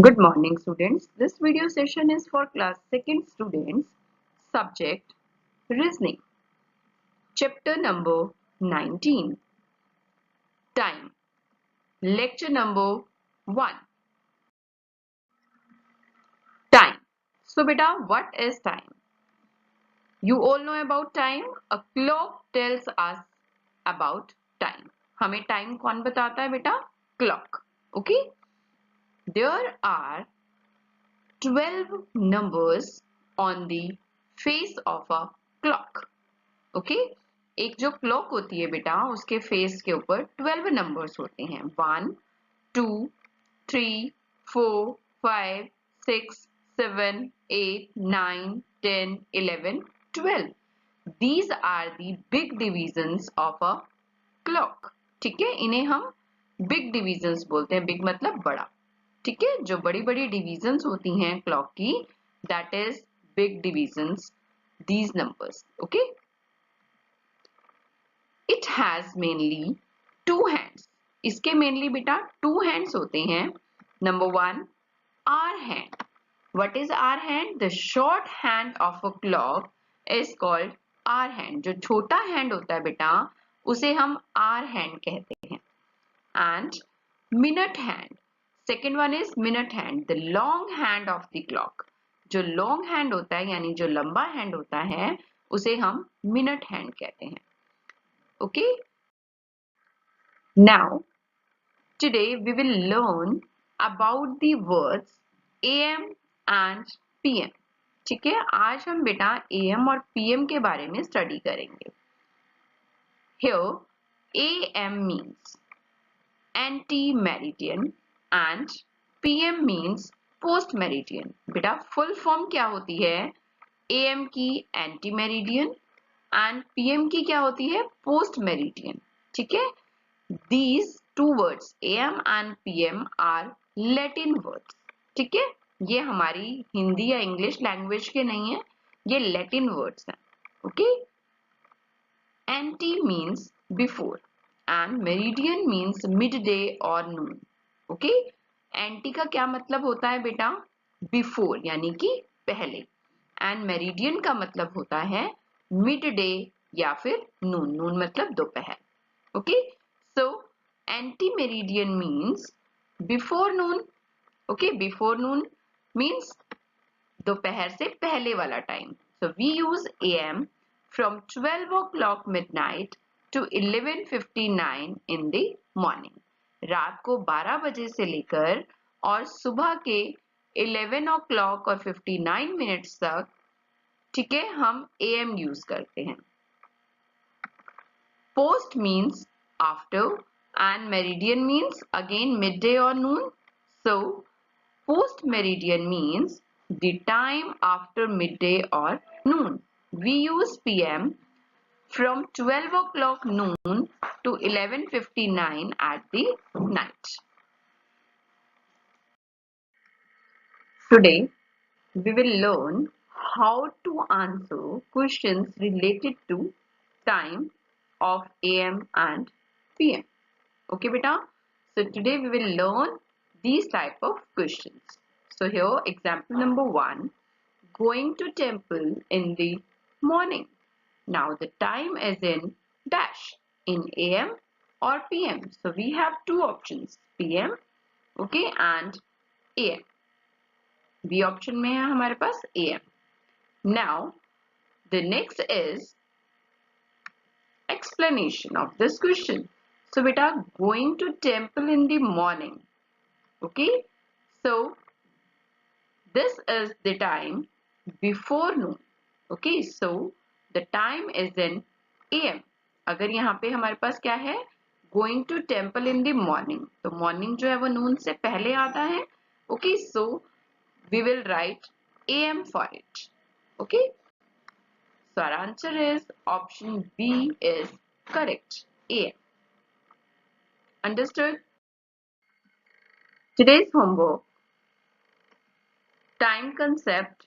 Good morning, students. This video session is for class 2nd students. Subject Reasoning. Chapter number 19. Time. Lecture number 1. Time. So, beta, what is time? You all know about time. A clock tells us about time. हमें time कौन बताता है बेटा? Clock. Okay? There are 12 numbers on the face of a clock. Okay एक जो clock होती है बेटा उसके फेस के ऊपर 12 नंबर्स होते हैं 1 2 3 4 5 6 7 8 9 10 11 12 these are the big divisions of a clock ठीक है इन्हें हम बिग डिविजन्स बोलते हैं बिग मतलब बड़ा ठीक है जो बड़ी बड़ी डिविजन्स होती हैं क्लॉक की that is big divisions these numbers okay It has mainly two hands. इसके mainly बेटा two hands होते हैं. Number 1, R hand. What is R hand? The short hand of a clock is called R hand. जो छोटा hand होता है बेटा उसे हम R hand कहते हैं. And minute hand. Second one is minute hand. The long hand of the clock. जो long hand होता है यानी जो लंबा hand होता है उसे हम minute hand कहते हैं. Okay? Now, today we will learn about the words AM and PM. ठीक है आज हम बेटा AM और PM के बारे में स्टडी करेंगे. Here, AM means anti-meridian and PM means post-meridian. बेटा full form क्या होती है? AM की anti-meridian and PM की क्या होती है? Post-meridian. ठीक है These two words AM and PM are Latin words. ठीक है ये हमारी हिंदी या इंग्लिश लैंग्वेज के नहीं है ये लैटिन वर्ड्स हैं okay anti means before and meridian means mid day और नून ओके एंटी का क्या मतलब होता है बेटा बिफोर यानी कि पहले एंड मेरिडियन का मतलब होता है मिड डे या फिर नून नून मतलब दोपहर okay So, anti-meridian means before noon. Okay, before noon means दोपहर से पहले वाला time. So, we use AM from 12 o'clock midnight to 11:59 in the morning. रात को 12 बजे से लेकर और सुबह के 11 o'clock और 59 minutes तक ठीक है हम AM use करते हैं. Post means after and meridian means again midday or noon. So post meridian means the time after midday or noon. We use PM from 12 o'clock noon to 11:59 at the night. Today we will learn how to answer questions related to time of AM and PM. Okay, beta. So today we will learn these type of questions. So here example number 1, going to temple in the morning. Now the time is in dash in AM or PM. So we have two options PM okay and AM. B option में है हमारे पास AM. Now the next is explanation of this question. So beta going to temple in the morning. Okay. So this is the time before noon. Okay. So the time is in AM. अगर यहाँ पे हमारे पास क्या है going to temple in the morning. तो morning जो है वो noon से पहले आता है. Okay. So we will write AM for it. Okay. So our answer is option B is correct. AM. Understood? Today's homework. Time concept.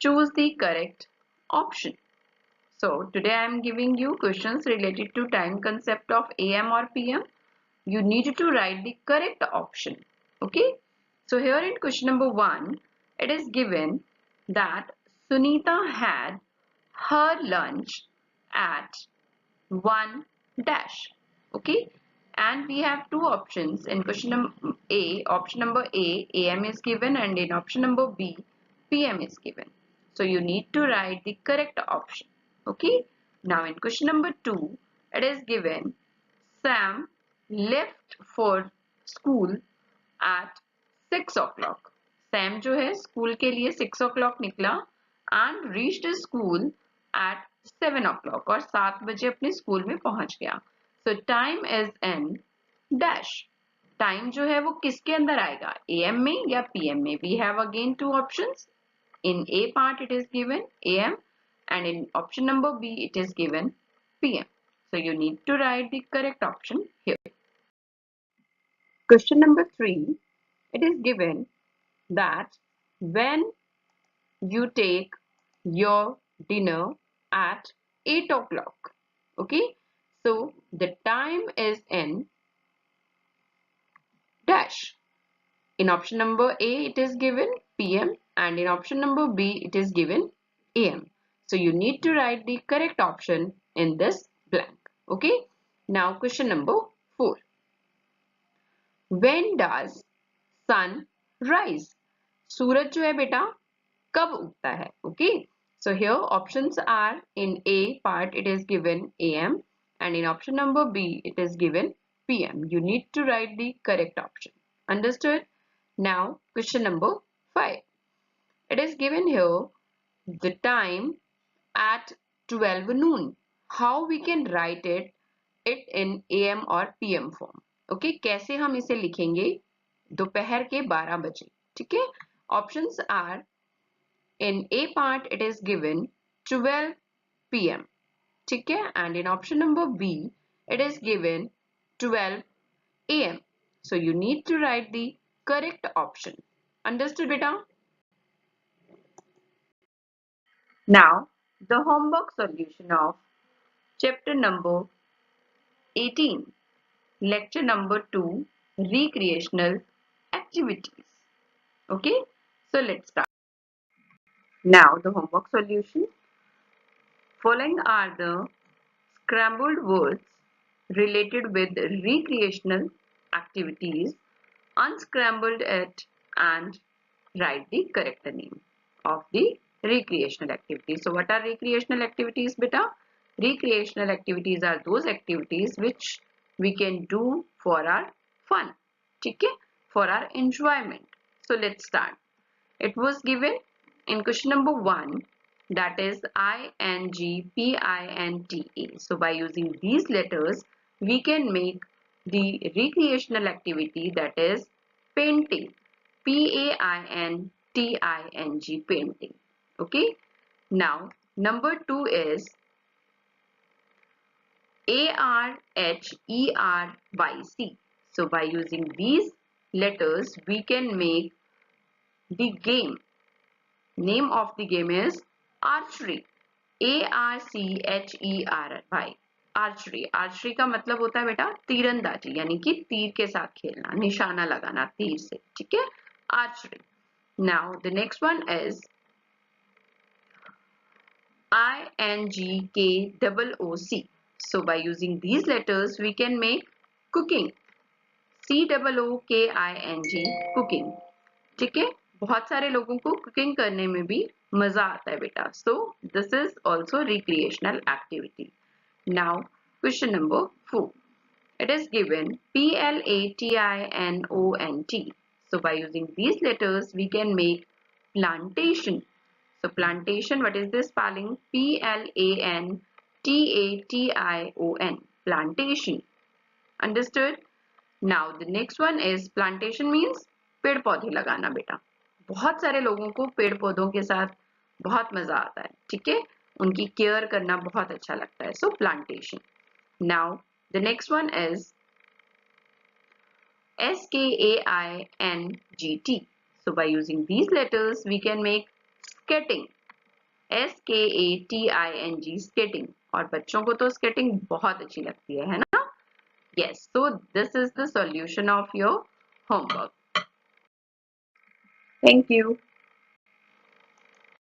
Choose the correct option. So today I am giving you questions related to time concept of AM or PM. You need to write the correct option. Okay? So here in question number 1, it is given that Sunita had her lunch at 1 dash. Okay, and we have two options in question number A. Option number A, AM is given, and in option number B, PM is given. So you need to write the correct option. Okay, now in question number 2, it is given Sam left for school at 6 o'clock. Sam जो है school के लिए 6 o'clock निकला and reached school at 7 o'clock और 7 बजे अपने school में पहुंच गया. So time is in dash. Time जो है वो किसके अंदर आएगा, AM में या PM में? We have again two options. In A part it is given AM and in option number B it is given PM. So you need to write the correct option here. Question number 3, it is given that when you take your dinner at 8 o'clock. Okay, so the time is in dash. In option number A it is given PM and in option number B it is given AM. So you need to write the correct option in this blank. Okay, now question number 4. When does sun rise? सूरज जो है बेटा कब उगता है? Okay, so here options are in A part it is given AM and in option number B it is given PM. You need to write the correct option. Understood? Now question number 5. It is given here the time at 12 noon. How we can write it in AM or PM form? Okay, कैसे हम इसे लिखेंगे दोपहर के 12 बजे? ठीक है, options are in A part it is given 12 PM. ठीक है, and in option number B it is given 12 AM. So you need to write the correct option. Understood beta? Now the homework solution of chapter number 18, lecture number 2, recreational activities. Okay, so let's start. Now the homework solution. Following are the scrambled words related with recreational activities. Unscramble it and write the correct name of the recreational activities. So what are recreational activities beta? Recreational activities are those activities which we can do for our fun, okay? For our enjoyment. So let's start. It was given in question number 1, that is INGPINTA. So by using these letters we can make the recreational activity, that is painting. PAINTING, painting. Okay, now number 2 is ARHERYC. So by using these letters we can make the game. Name of the game is archery. ARCHERY. Archery. Archery का मतलब होता है बेटा तीरंदाजी, यानी कि तीर के साथ खेलना, निशाना लगाना तीर से, ठीक है, archery. Now the next one is INGKOOC. So by using these letters we can make cooking. COOKING, cooking. ठीक है, बहुत सारे लोगों को कुकिंग करने में भी मजा आता है बेटा. So this is also recreational activity. Now question number 4. It is given PLATINONT. So by using these letters we can make plantation. So plantation, what is this spelling? PLANTATION. Plantation. Understood? Now the next one is plantation means पेड़ पौधे लगाना बेटा. बहुत सारे लोगों को पेड़ पौधों के साथ बहुत मजा आता है, ठीक है, उनकी केयर करना बहुत अच्छा लगता है. So plantation. Now the next one is SKAINGT. So by using these letters we can make skating. SKATING, skating. और बच्चों को तो skating बहुत अच्छी लगती है ना? Yes, so this is the solution of your homework. Thank you.